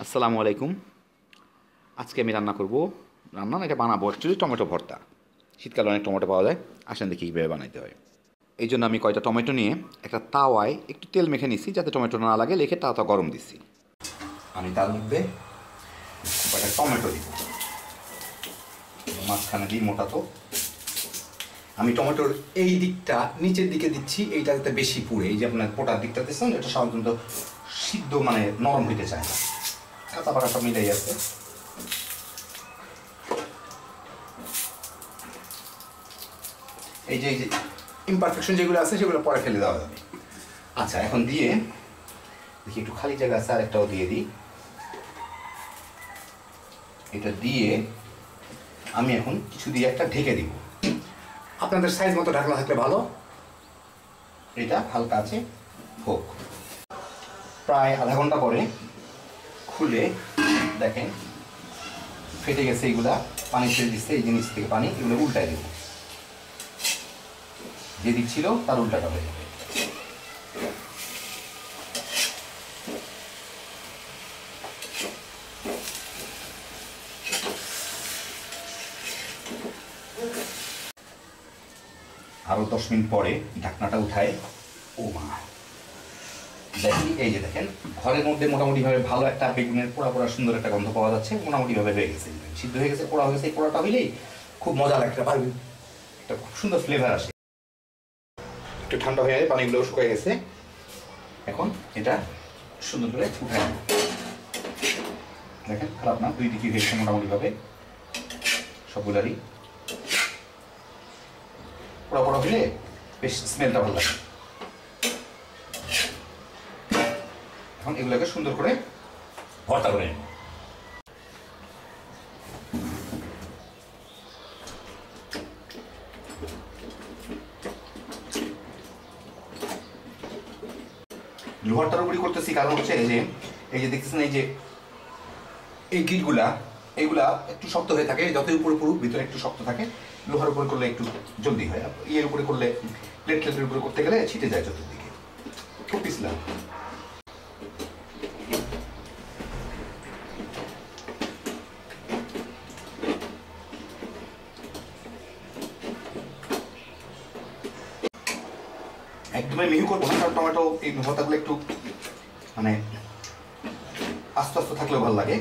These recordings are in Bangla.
আসসালামু আলাইকুম। আজকে আমি রান্না না এটা বানাবো অ্যাকচুয়ালি টমেটো ভর্তা। শীতকালে অনেক টমেটো পাওয়া যায়। আসেন দেখি কীভাবে বানাইতে হয়। এই জন্য আমি কয়টা টমেটো নিয়ে একটা তাওয়ায় একটু তেল মেখে নিছি যাতে টমেটো না লাগে, লেখে তাওয়া গরম দিচ্ছি। আমি তার মধ্যে কয়টা টমেটো দিব, মাঝখানে দিই মোটা তো। আমি টমেটোর এই দিকটা নিচের দিকে দিচ্ছি, এইটা যাতে বেশি পুড়ে। এই যে আপনার পোটার দিকটা দিচ্ছেন, এটা সাধারণত সিদ্ধ মানে নরম হইতে চায় না। কাঁচা পাকাটা মিলাই আছে। এই যে ইমপারফেকশন যেগুলো আছে সেগুলো পরে ফেলে দেওয়া যাবে। আচ্ছা, এখন দিয়ে দেখি একটু খালি জায়গা আছে, আর একটাও দিয়ে দিই। এটা দিয়ে আমি এখন কিছু দিয়ে একটা ঢেকে দিব। আপনাদের সাইজ মতো ঢাকনা থাকলে ভালো। এটা হালকা আছে হোক। প্রায় আধা ঘন্টা পরে খুলে দেখেন ফেটে গেছে। এইগুলা পানি ছেড়ে দিচ্ছে, এই জিনিস থেকে পানি, এগুলো উল্টায় দেব। যে দিক ছিল তার উল্টাটা হয়ে যাবে। আরও 10 মিনিট পরে ঢাকনাটা উঠায়, ও মা, দেখি এই যে দেখেন ঘরের মধ্যে মোটামুটিভাবে ভালো একটা বেগুনের পোড়া পোড়া সুন্দর একটা গন্ধ পাওয়া যাচ্ছে। মোটামুটিভাবে হয়ে গেছে, সিদ্ধ হয়ে গেছে, পোড়া হয়ে গেছে। এই পোড়াটা হইলেই খুব মজা লাগে, একটা খুব সুন্দর ফ্লেভার আসে। একটু ঠান্ডা হয়ে যায়, পানিগুলো শুকিয়ে গেছে। এখন এটা সুন্দর করে উঠায় নেব। দেখেন খারাপ না, দুই দিকে হয়েছে মোটামুটিভাবে সবগুলারই। পোড়া পোড়া হইলে বেশ স্মেলটা ভালো লাগে। এখন এগুলোকে সুন্দর করে ভর্তা করে নেব। লোহারটার উপরই করতেছি, কারণ হচ্ছে এই যে দেখতেছেন, এই গিটগুলা এইগুলা একটু শক্ত হয়ে থাকে। যতই উপরে পুরো ভিতরে একটু শক্ত থাকে। লোহার উপরে করলে একটু জলদি হয়, ইয়ের উপরে করলে প্লেটের উপরে করতে গেলে ছিটে যায় চতুর্দিকে। খুব পিছলা। একদমই মিহি করবো না, কারণ টমেটো এই ভর্তাগুলো একটু মানে আস্তে আস্তে থাকলেও ভালো লাগে।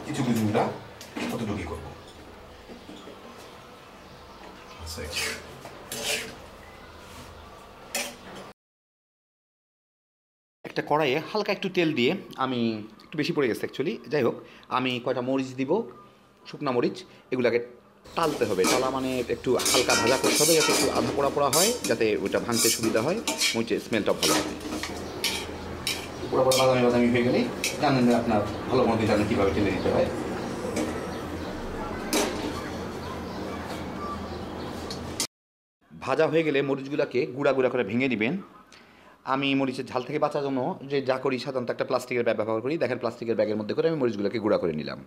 কিছু কিছুটা কতটুকুই করবো। একটা কড়াইয়ে হালকা একটু তেল দিয়ে, আমি একটু বেশি পড়ে গেছে অ্যাকচুয়ালি, যাই হোক, আমি কয়টা মরিচ দিব, শুকনা মরিচ। এগুলাকে টালতে হবে। টালা মানে একটু হালকা ভাজা করতে হবে, যাতে একটু আধা পোড়া পোড়া হয়, যাতে ওইটা ভাঙতে সুবিধা হয়, মরিচের স্মেলটা ভালো হবে। পোড়া পোড়া বাদামি বাদামি হয়ে গেলেই জানেন যে আপনার ভালো মতো জানেন কীভাবে টেলে দিতে হয়। ভাজা হয়ে গেলে মরিচগুলোকে গুঁড়া গুঁড়া করে ভেঙে দিবেন। আমি মরিচের ঝাল থেকে বাঁচার জন্য যে যা করি, সাধারণত একটা প্লাস্টিকের ব্যাগ ব্যবহার করি। দেখেন প্লাস্টিকের ব্যাগের মধ্যে করে আমি মরিচগুলোকে গুঁড়া করে নিলাম।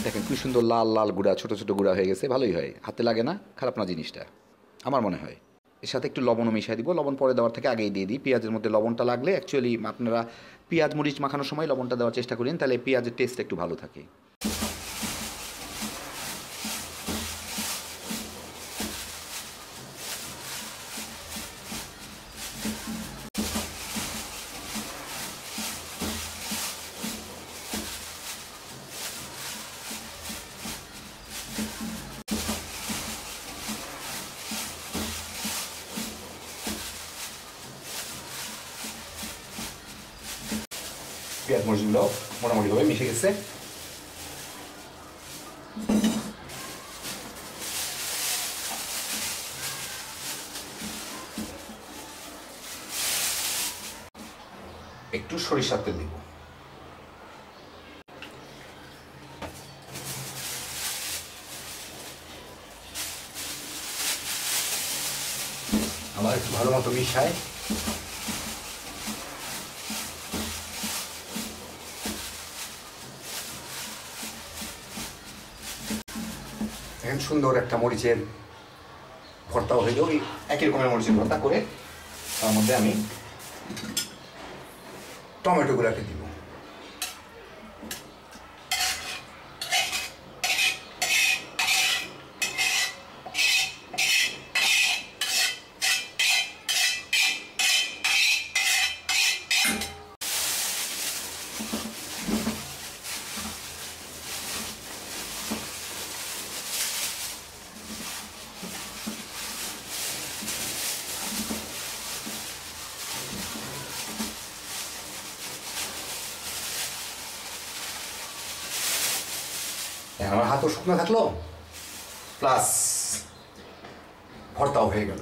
দেখেন কি সুন্দর লাল লাল গুঁড়া, ছোটো ছোটো গুঁড়া হয়ে গেছে। ভালোই হয়, হাতে লাগে না, খারাপ না জিনিসটা, আমার মনে হয়। এর সাথে একটু লবণও মিশিয়ে দিব। লবণ পরে দেওয়ার থেকে আগেই দিয়ে দিই। পেঁয়াজের মধ্যে লবণটা লাগলে অ্যাকচুয়ালি আপনারা পেঁয়াজ মরিচ মাখানোর সময় লবণটা দেওয়ার চেষ্টা করেন, তাহলে পেঁয়াজের টেস্ট একটু ভালো থাকে। পেঁয়াজ মরিচগুলো মোটামুটিভাবে মিশে গেছে। একটু সরিষার তেল দিব। আবার একটু ভালো মতো মিশায় এখন সুন্দর একটা মরিচের ভর্তাও হয়ে যাবে, ওই একই রকমের মরিচের ভর্তা করে তার মধ্যে আমি টমেটোগুলোকে দিব। আমার হাতও শুকনো থাকলো, প্লাস ভর্তাও হয়ে গেল।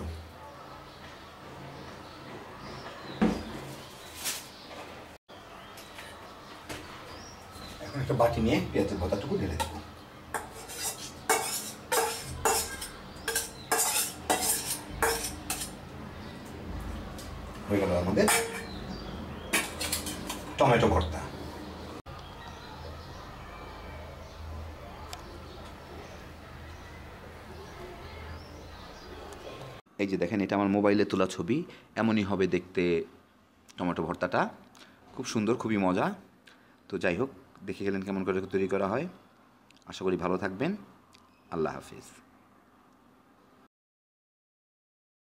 এখন একটা বাটি নিয়ে পেঁয়াজের ভর্তাটুকু ঢেলে দেবো। হয়ে গেল আমাদের টমেটো ভর্তা। এই যে দেখেন, এটা আমার মোবাইলে তোলা ছবি, এমনই হবে দেখতে টমেটো ভর্তাটা। খুব সুন্দর, খুবই মজা। তো যাই হোক, দেখে গেলেন কেমন করে তৈরি করা হয়। আশা করি ভালো থাকবেন। আল্লাহ হাফিজ।